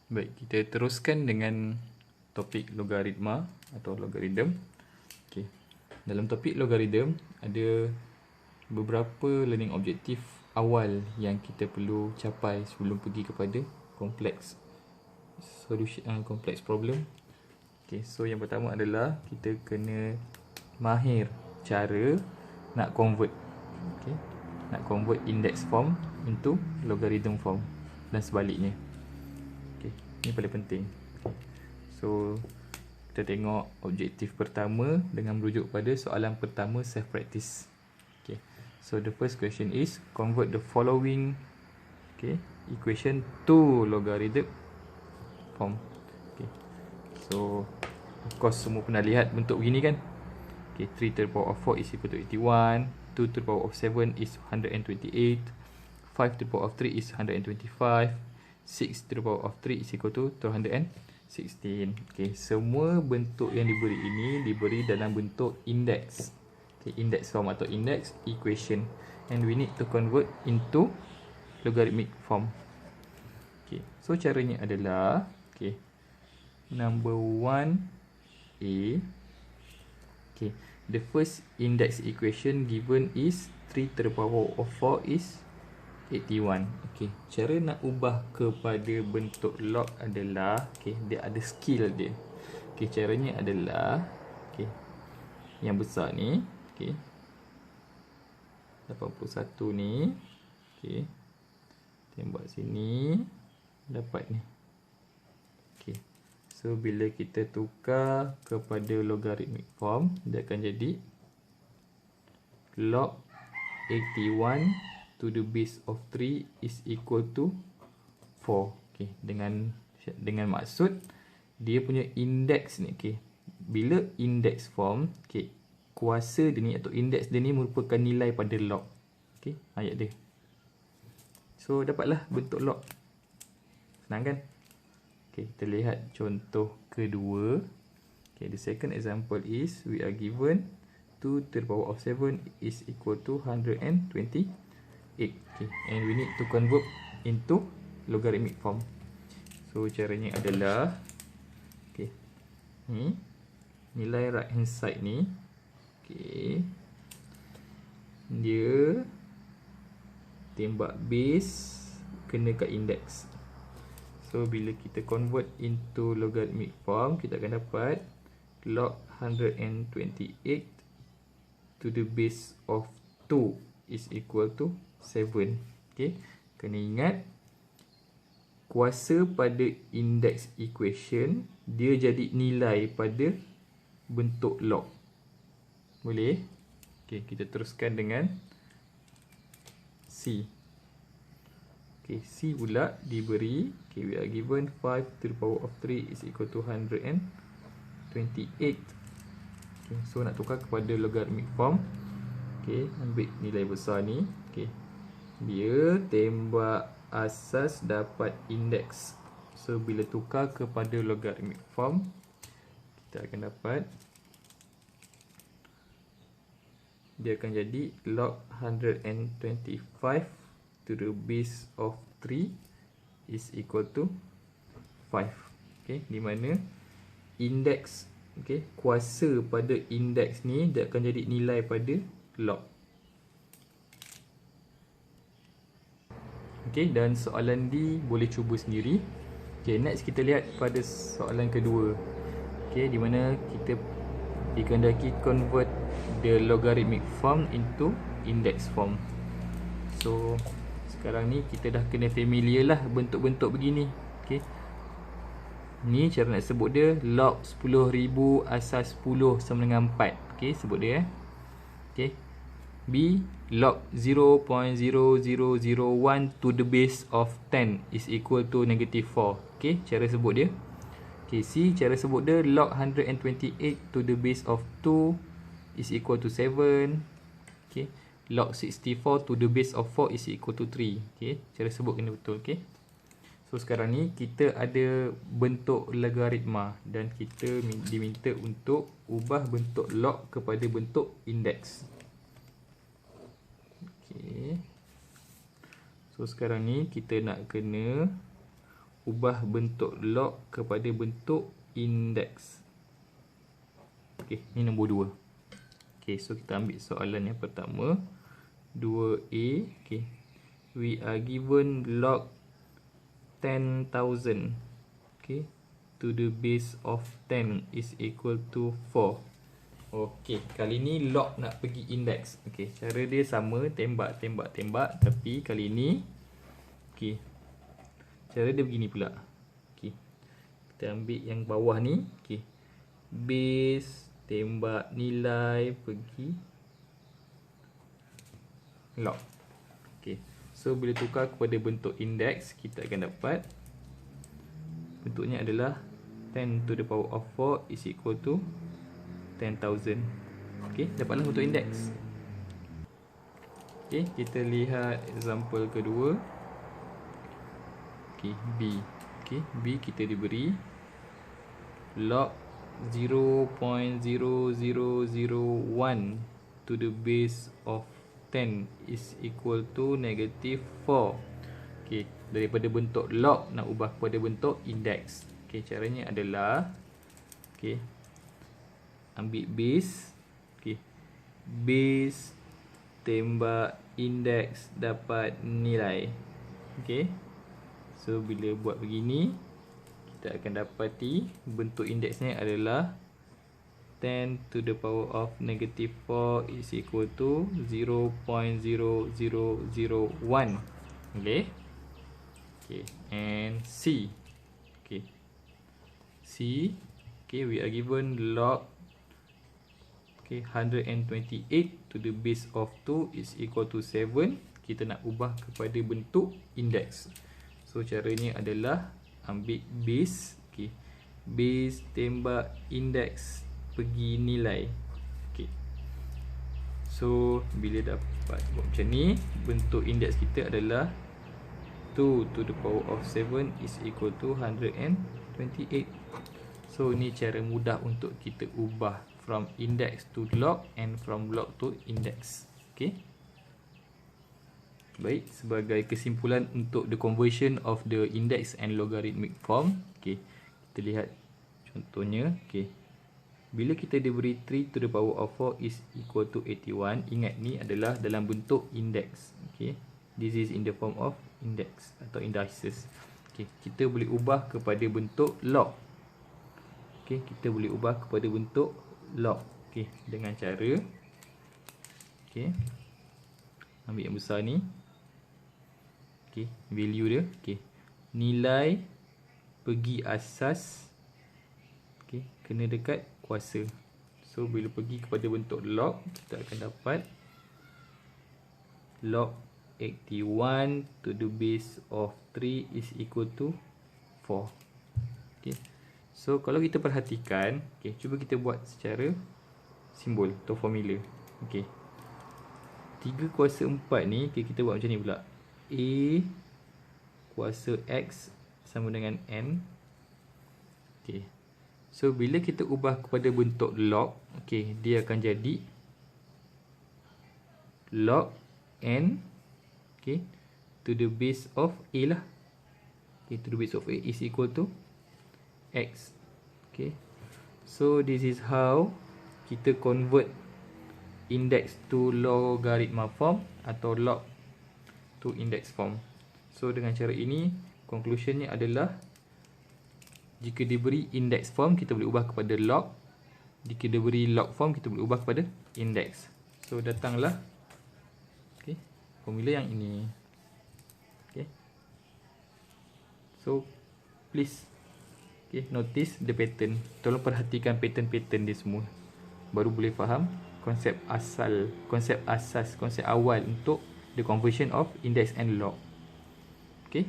Baik, kita teruskan dengan topik logaritma atau logaritm. Okey. Dalam topik logaritm ada beberapa learning objektif awal yang kita perlu capai sebelum pergi kepada kompleks solution, kompleks problem. Okey, so yang pertama adalah kita kena mahir cara nak convert. Okey. Nak convert index form into logarithm form dan sebaliknya. Okay, ini paling penting. So, kita tengok objektif pertama dengan merujuk pada soalan pertama self practice. Okay, so the first question is convert the following equation to logarithm form. Okay, so of course semua pernah lihat bentuk begini kan. Okay, 3 to the power of 4 is equal to 81, 2 to the power of 7 is 128, 5 to the power of 3 is 125, 6 to the power of 3 is equal to 216. Okay, semua bentuk yang diberi ini diberi dalam bentuk index. Okay, index form atau index equation, and we need to convert into logarithmic form. Okay, so caranya adalah number 1A. Okay, the first index equation given is 3 to the power of 4 is 81. Okey, cara nak ubah kepada bentuk log adalah dia ada skill dia. Okey, caranya adalah yang besar ni, 81 ni, tembak sini dapat ni. Okey. So bila kita tukar kepada logarithmic form, dia akan jadi log 81 to the base of 3 is equal to 4. Okay, dengan maksud dia punya index ni. Okay, bila index form, kuasa dia ni atau index dia ni merupakan nilai pada log. Okay, ayat dia. So dapatlah bentuk log. Senang kan? Okay, kita lihat contoh kedua. Okay, the second example is we are given 2 to the power of 7 is equal to 128. Okay, and we need to convert into logarithmic form. So caranya adalah ni nilai right hand side ni, dia tembak base kena kat index. So bila kita convert into logarithmic form, kita akan dapat log 128 to the base of 2 is equal to 7. Okay, kena ingat kuasa pada index equation dia jadi nilai pada bentuk log. Boleh? Okay, kita teruskan dengan C. Okay, C pula diberi, we are given 5 to the power of 3 is equal to 128. Okay, so nak tukar kepada logarithmic form. Okay, ambil nilai besar ni. Okay, dia tembak asas dapat index. So bila tukar kepada logarithmic form, kita akan dapat dia akan jadi log 125 to the base of 3 is equal to 5. Okay, di mana index, kuasa pada index ni dia akan jadi nilai pada log. Okay, dan soalan D boleh cuba sendiri. Okay, next kita lihat pada soalan kedua. Okay, di mana kita dikehendaki convert the logarithmic form into index form. So sekarang ni kita dah kena familiar lah bentuk-bentuk begini. Okay, ni cara nak sebut dia log 10,000 asas 10 sama dengan 4. Okay, sebut dia Okay, B log 0.0001 to the base of 10 is equal to negative 4. Okay, cara sebut dia. Okay, C cara sebut dia log 128 to the base of 2 is equal to 7. Okay, log 64 to the base of 4 is equal to 3. Okay, cara sebut kena betul. Okay, so sekarang ni kita ada bentuk logaritma dan kita diminta untuk ubah bentuk log kepada bentuk index. Okay, so sekarang ni kita nak kena ubah bentuk log kepada bentuk indeks. Okey, ni nombor 2. Okey, so kita ambil soalan yang pertama, 2A. Okey, we are given log 10,000. Okey, to the base of 10 is equal to 4. Okey, kali ni log nak pergi indeks. Okey, cara dia sama, tembak, tapi kali ni okey, cara dia begini pula. Okey, kita ambil yang bawah ni. Okey, base tembak nilai pergi log. Okey, so bila tukar kepada bentuk indeks, kita akan dapat bentuknya adalah 10 to the power of 4 is equal to 10,000. Okey, dapatlah bentuk indeks. Okey, kita lihat example kedua. Okey, B. Okey, B kita diberi log 0.0001 to the base of 10 is equal to negative 4. Okey, daripada bentuk log nak ubah kepada bentuk indeks. Okey, caranya adalah okey, ambil base. Okey, base tembak indeks dapat nilai. Okey, so bila buat begini, kita akan dapati bentuk indeksnya adalah 10 to the power of negative 4 is equal to 0.0001. Okay. Okay. And C. Okay. C. Okay. We are given log 128 to the base of 2 is equal to 7. Kita nak ubah kepada bentuk indeks. So caranya adalah ambil base. Okay. Base tembak indeks pergi nilai. Okay. So bila dapat buat macam ni, bentuk indeks kita adalah 2 to the power of 7 is equal to 128. So ni cara mudah untuk kita ubah from index to log and from log to index. Okay. Baik, sebagai kesimpulan untuk the conversion of the index and logarithmic form. Okay, kita lihat contohnya. Okay, bila kita diberi 3 to the power of 4 is equal to 81. Ingat ni adalah dalam bentuk index. Okay, this is in the form of index atau indices. Okay, kita boleh ubah kepada bentuk log. Okay, kita boleh ubah kepada bentuk log. Okay, dengan cara okay, ambil yang besar ni. Okay, value dia. Okay, nilai pergi asas. Okay, kena dekat kuasa. So bila pergi kepada bentuk log, kita akan dapat log 81 to the base of 3 is equal to 4. Okay, so kalau kita perhatikan, okay, cuba kita buat secara simbol atau formula. Okay, 3 kuasa 4 ni, okay, kita buat macam ni pula. A kuasa X sama dengan N. Okay, so bila kita ubah kepada bentuk log, okay, dia akan jadi log N, okay, to the base of A lah. Okay, to the base of A is equal to X. Okay, so this is how kita convert index to logaritma form atau log to index form. So dengan cara ini, conclusionnya adalah jika diberi index form, kita boleh ubah kepada log. Jika diberi log form, kita boleh ubah kepada index. So datanglah okay, formula yang ini. Okay, so please okay, notice the pattern. Tolong perhatikan pattern-pattern dia semua, baru boleh faham konsep asal, konsep asas, konsep awal untuk the conversion of index and log. Okay.